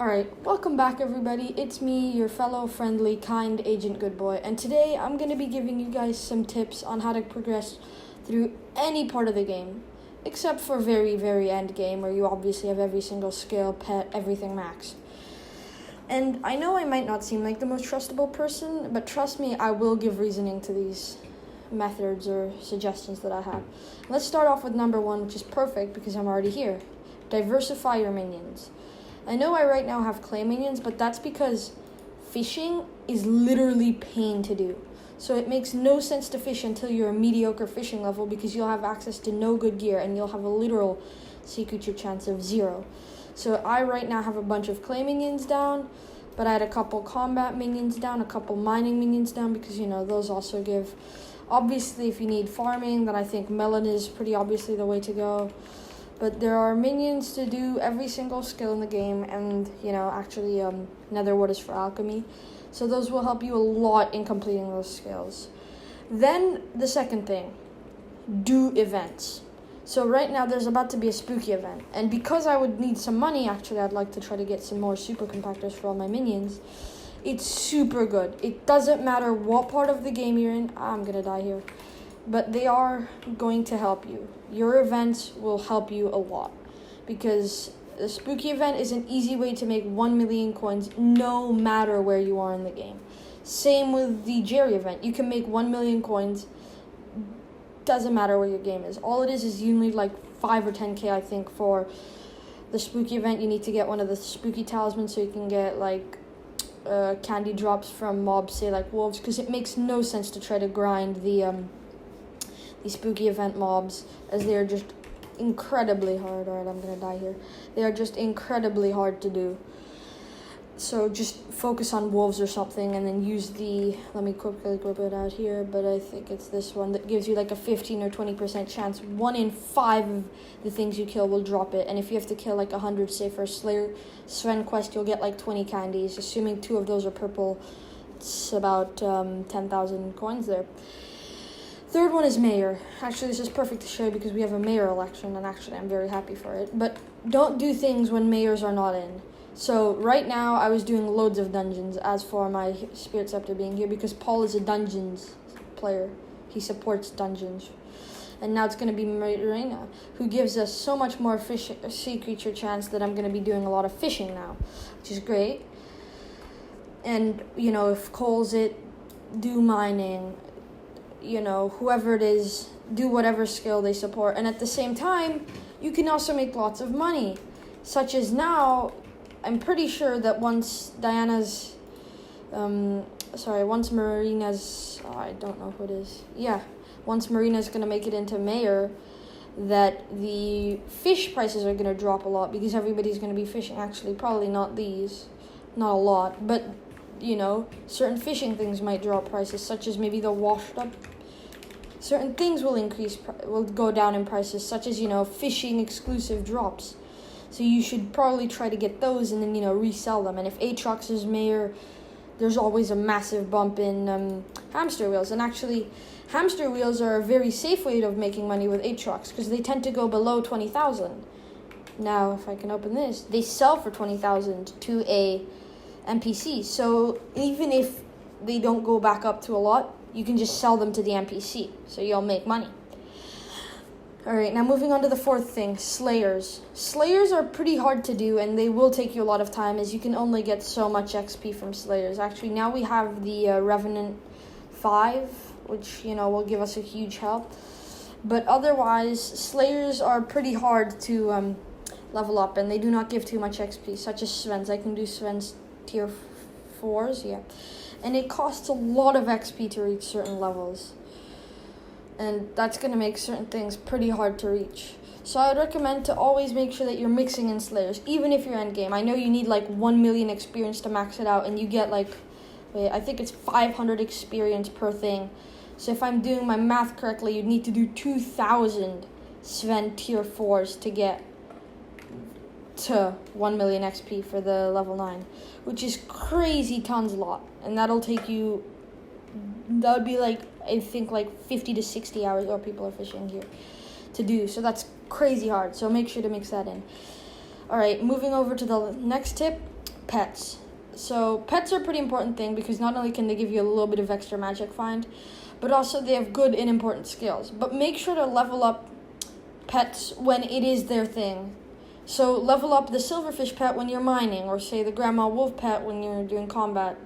Alright, welcome back everybody. It's me, your fellow friendly, kind Agent Good Boy, and today I'm going to be giving you guys some tips on how to progress through any part of the game, except for very end game where you obviously have every single skill, pet, everything maxed. And I know I might not seem like the most trustable person, but trust me, I will give reasoning to these methods or suggestions that I have. Let's start off with number one, which is perfect because I'm already here. Diversify your minions. I know I right now have clay minions, but that's because fishing is literally pain to do. So it makes no sense to fish until you're a mediocre fishing level because you'll have access to no good gear and you'll have a literal sea creature chance of 0. So I right now have a bunch of clay minions down, but I had a couple combat minions down, a couple mining minions down because, those also give. Obviously, if you need farming, then I think melon is pretty obviously the way to go. But there are minions to do every single skill in the game, and, actually, netherwood is for alchemy. So those will help you a lot in completing those skills. Then, the second thing, do events. So right now, there's about to be a spooky event. And because I would need some money, actually, I'd like to try to get some more super compactors for all my minions. It's super good. It doesn't matter what part of the game you're in. I'm gonna die here. But they are going to help you. Your events will help you a lot because the spooky event is an easy way to make 1 million coins no matter where you are in the game. Same with the Jerry event. You can make 1 million coins. Doesn't matter where your game is. All it is you need like 5 or 10k, I think, for the spooky event. You need to get one of the spooky talismans so you can get like candy drops from mobs, say like wolves, because it makes no sense to try to grind the spooky event mobs, as they are just incredibly hard. Alright, I'm gonna die here. They are just incredibly hard to do. So just focus on wolves or something, and then use let me quickly grip it out here, but I think it's this one that gives you like a 15 or 20% chance. 1 in 5 of the things you kill will drop it, and if you have to kill like 100, say for a Slayer Sven quest, you'll get like 20 candies. Assuming 2 of those are purple, it's about 10,000 coins there. Third one is mayor. Actually, this is perfect to show because we have a mayor election, and actually I'm very happy for it. But don't do things when mayors are not in. So right now I was doing loads of dungeons as for my Spirit Scepter being here because Paul is a dungeons player. He supports dungeons. And now it's going to be Marina, who gives us so much more sea creature chance that I'm going to be doing a lot of fishing now, which is great. And, if Cole's it, do mining. Whoever it is, do whatever skill they support. And at the same time, you can also make lots of money. Such as now, I'm pretty sure that once Marina's, I don't know who it is. Yeah, once Marina's going to make it into mayor, that the fish prices are going to drop a lot because everybody's going to be fishing. Actually, probably not these, not a lot, but certain fishing things might drop prices, such as maybe the washed up. Certain things will go down in prices, such as, fishing exclusive drops. So you should probably try to get those and then, resell them. And if Aatrox is mayor, there's always a massive bump in hamster wheels. And actually, hamster wheels are a very safe way of making money with Aatrox because they tend to go below 20,000. Now, if I can open this, they sell for 20,000 to a NPC. So even if they don't go back up to a lot, you can just sell them to the NPC. So you'll make money. Alright, now moving on to the fourth thing, Slayers. Slayers are pretty hard to do, and they will take you a lot of time, as you can only get so much XP from Slayers. Actually, now we have the Revenant 5, which, will give us a huge help. But otherwise, Slayers are pretty hard to level up, and they do not give too much XP, such as Sven's. I can do Sven's tier 4s, yeah. And it costs a lot of XP to reach certain levels. And that's going to make certain things pretty hard to reach. So I would recommend to always make sure that you're mixing in Slayers, even if you're endgame. I know you need like 1 million experience to max it out, and you get like, I think it's 500 experience per thing. So if I'm doing my math correctly, you'd need to do 2,000 Sven tier 4s to get to 1 million XP for the level 9, which is crazy tons a lot. And that'll take you, that would be like, I think like 50 to 60 hours, or people are fishing here, to do. So that's crazy hard. So make sure to mix that in. All right, moving over to the next tip. pets. So pets are a pretty important thing because not only can they give you a little bit of extra magic find, but also they have good and important skills. But make sure to level up pets when it is their thing. So level up the silverfish pet when you're mining, or say the grandma wolf pet when you're doing combat.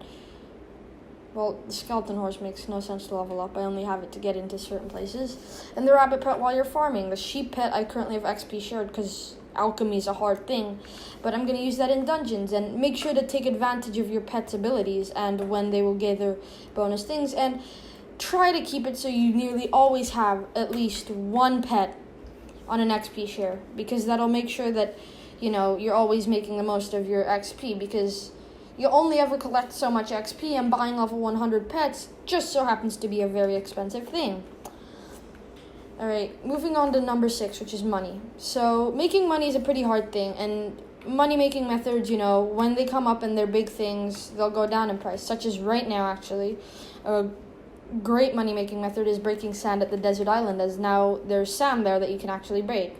Well, the skeleton horse makes no sense to level up. I only have it to get into certain places. And the rabbit pet while you're farming. The sheep pet I currently have XP shared because alchemy is a hard thing. But I'm going to use that in dungeons. And make sure to take advantage of your pet's abilities and when they will gather bonus things. And try to keep it so you nearly always have at least one pet on an XP share. Because that'll make sure that, you're always making the most of your XP. Because you only ever collect so much XP, and buying level 100 pets just so happens to be a very expensive thing. Alright, moving on to number 6, which is money. So, making money is a pretty hard thing, and money-making methods, when they come up and they're big things, they'll go down in price, such as right now, actually. A great money-making method is breaking sand at the desert island, as now there's sand there that you can actually break.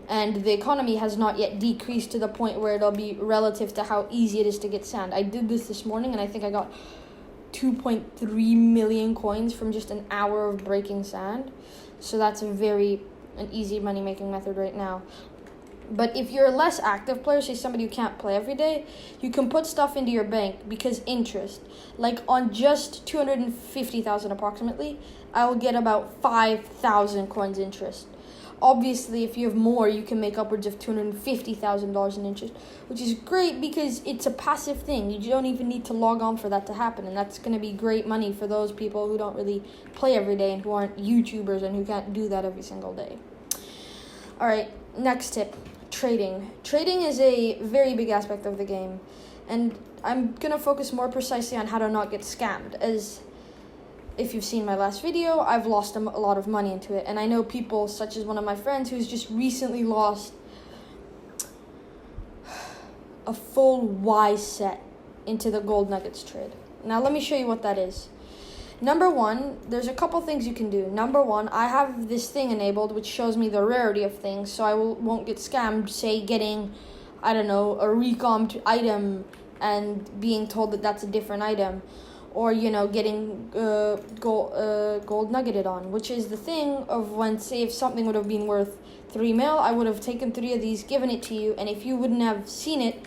And the economy has not yet decreased to the point where it'll be relative to how easy it is to get sand. I did this morning, and I think I got 2.3 million coins from just an hour of breaking sand. So that's an easy money-making method right now. But if you're a less active player, say somebody who can't play every day, you can put stuff into your bank because interest. Like on just 250,000 approximately, I will get about 5,000 coins interest. Obviously, if you have more, you can make upwards of $250,000 in interest, which is great because it's a passive thing. You don't even need to log on for that to happen, and that's going to be great money for those people who don't really play every day and who aren't YouTubers and who can't do that every single day. All right, next tip, trading. Trading is a very big aspect of the game, and I'm going to focus more precisely on how to not get scammed, as if you've seen my last video, I've lost a lot of money into it. And I know people, such as one of my friends, who's just recently lost a full Y set into the gold nuggets trade. Now, let me show you what that is. Number one, there's a couple things you can do. Number one, I have this thing enabled, which shows me the rarity of things, so I won't get scammed, say, getting, a recomped item and being told that that's a different item. Or, getting gold nuggeted on, which is the thing of when, say, if something would have been worth 3 mil, I would have taken 3 of these, given it to you, and if you wouldn't have seen it,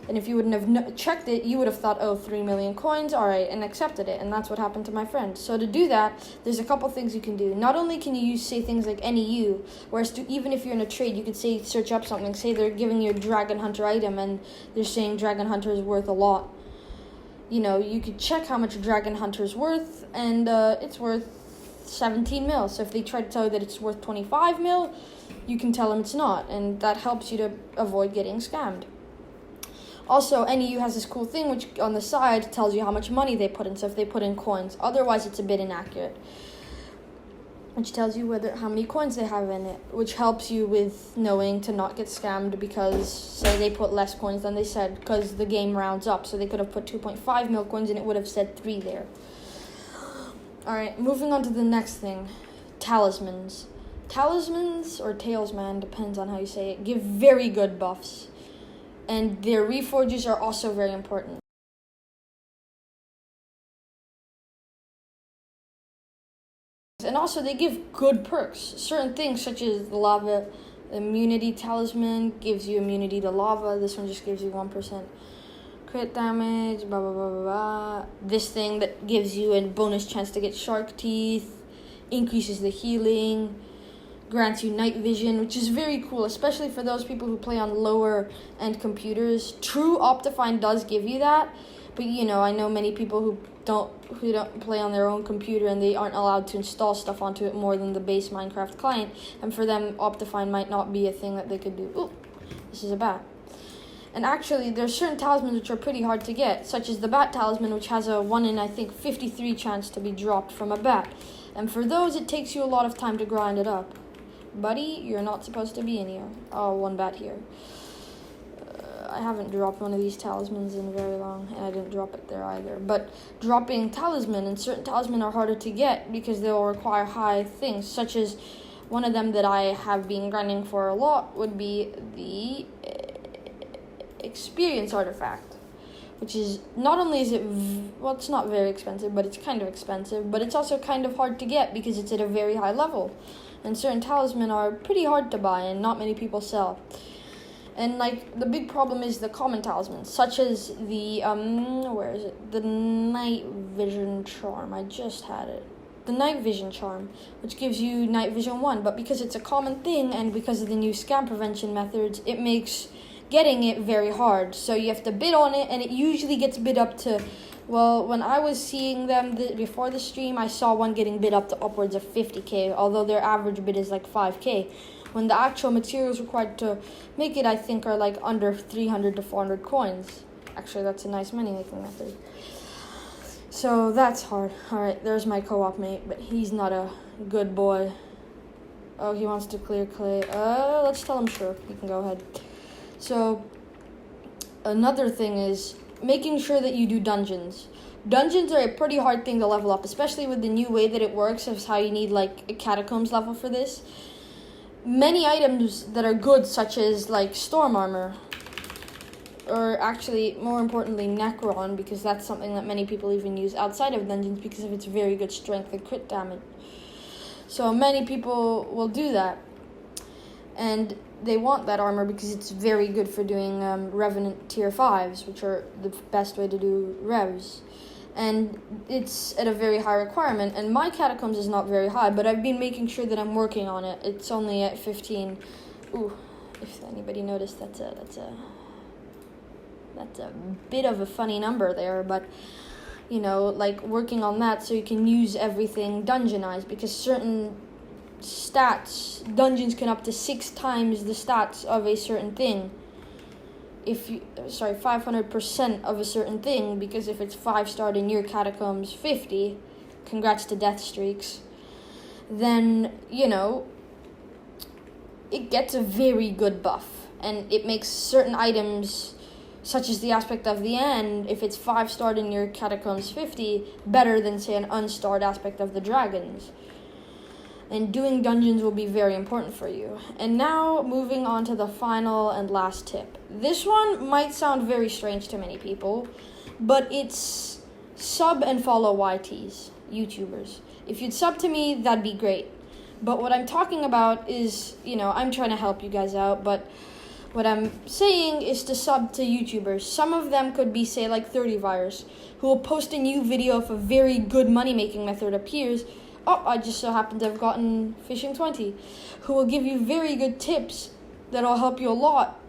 and if you wouldn't have checked it, you would have thought, 3 million coins, alright, and accepted it, and that's what happened to my friend. So to do that, there's a couple things you can do. Not only can you say things like NEU, whereas even if you're in a trade, you could say, search up something, say they're giving you a Dragon Hunter item, and they're saying Dragon Hunter is worth a lot. You could check how much Dragon Hunter's worth, and it's worth 17 mil. So if they try to tell you that it's worth 25 mil, you can tell them it's not, and that helps you to avoid getting scammed. Also, NEU has this cool thing which on the side tells you how much money they put in, so if they put in coins. Otherwise, it's a bit inaccurate, which tells you how many coins they have in it, which helps you with knowing to not get scammed because, say, they put less coins than they said because the game rounds up. So they could have put 2.5 mil coins and it would have said 3 there. All right, moving on to the next thing, talismans. Talismans, or talisman, depends on how you say it, give very good buffs. And their reforges are also very important. And also, they give good perks. Certain things, such as the lava immunity talisman, gives you immunity to lava. This one just gives you 1% crit damage, blah, blah, blah, blah, blah. This thing that gives you a bonus chance to get shark teeth, increases the healing, grants you night vision, which is very cool, especially for those people who play on lower-end computers. True Optifine does give you that, but, I know many people who don't play on their own computer and they aren't allowed to install stuff onto it more than the base Minecraft client, and for them Optifine might not be a thing that they could do. Ooh, this is a bat. And actually there's certain talismans which are pretty hard to get, such as the bat talisman, which has a 1 in 53 chance to be dropped from a bat, and for those it takes you a lot of time to grind it up. Buddy, you're not supposed to be in here. Oh, 1 bat here. I haven't dropped one of these talismans in very long, and I didn't drop it there either. But dropping talisman, and certain talisman are harder to get because they will require high things, such as one of them that I have been grinding for a lot would be the experience artifact. which is not only is it well, it's not very expensive, but it's kind of expensive, but it's also kind of hard to get because it's at a very high level, and certain talisman are pretty hard to buy and not many people sell. And like the big problem is the common talismans, such as the where is it? The night vision charm. I just had it. The night vision charm, which gives you night vision 1, but because it's a common thing and because of the new scam prevention methods, it makes getting it very hard. So you have to bid on it, and it usually gets bid up to, well, when I was seeing them before the stream, I saw one getting bid up to upwards of 50k, although their average bid is like 5k. When the actual materials required to make it, I think, are like under 300 to 400 coins. Actually, that's a nice money making method. So that's hard. Alright, there's my co-op mate, but he's not a good boy. Oh, he wants to clear clay. Let's tell him sure. You can go ahead. So, another thing is making sure that you do dungeons. Dungeons are a pretty hard thing to level up, especially with the new way that it works of how you need like a catacombs level for this. Many items that are good, such as like storm armor, or actually more importantly Necron, because that's something that many people even use outside of dungeons because of its very good strength and crit damage. So many people will do that, and they want that armor because it's very good for doing Revenant tier 5s, which are the best way to do revs. And it's at a very high requirement, and my catacombs is not very high, but I've been making sure that I'm working on it. It's only at 15. Ooh, if anybody noticed, that's a bit of a funny number there, but you know, like working on that so you can use everything dungeonized, because certain stats, dungeons can up to 6 times the stats of a certain thing. 500% of a certain thing, because if it's 5-starred in your catacombs 50, congrats to death streaks, then, you know, it gets a very good buff, and it makes certain items, such as the aspect of the end, if it's 5-starred in your catacombs 50, better than, say, an unstarred aspect of the dragons. And doing dungeons will be very important for you. And now, moving on to the final and last tip. This one might sound very strange to many people, but it's sub and follow YTs, YouTubers. If you'd sub to me, that'd be great. But what I'm talking about is, you know, I'm trying to help you guys out, but what I'm saying is to sub to YouTubers. Some of them could be, say, like 30virus, who will post a new video if a very good money-making method appears. Oh, I just so happen to have gotten Fishing 20, who will give you very good tips that'll help you a lot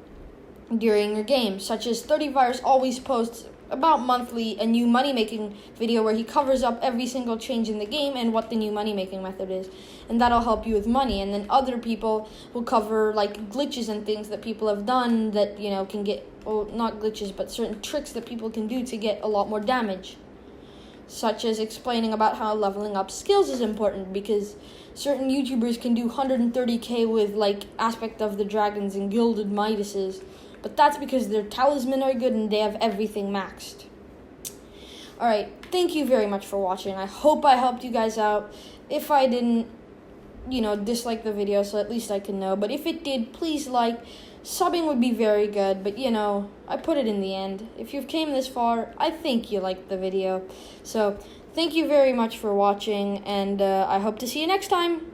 during your game, such as 30virus always posts about monthly a new money-making video where he covers up every single change in the game and what the new money-making method is, and that'll help you with money. And then other people will cover like glitches and things that people have done that, you know, can get, well, not glitches, but certain tricks that people can do to get a lot more damage, such as explaining about how leveling up skills is important, because certain YouTubers can do 130k with like aspect of the dragons and gilded Midases, but that's because their talisman are good and they have everything maxed. Alright, thank you very much for watching. I hope I helped you guys out. If I didn't, you know, dislike the video, so at least I can know, but if it did, please like. Subbing would be very good, but you know, I put it in the end. If you've came this far, I think you liked the video. So, thank you very much for watching, and I hope to see you next time.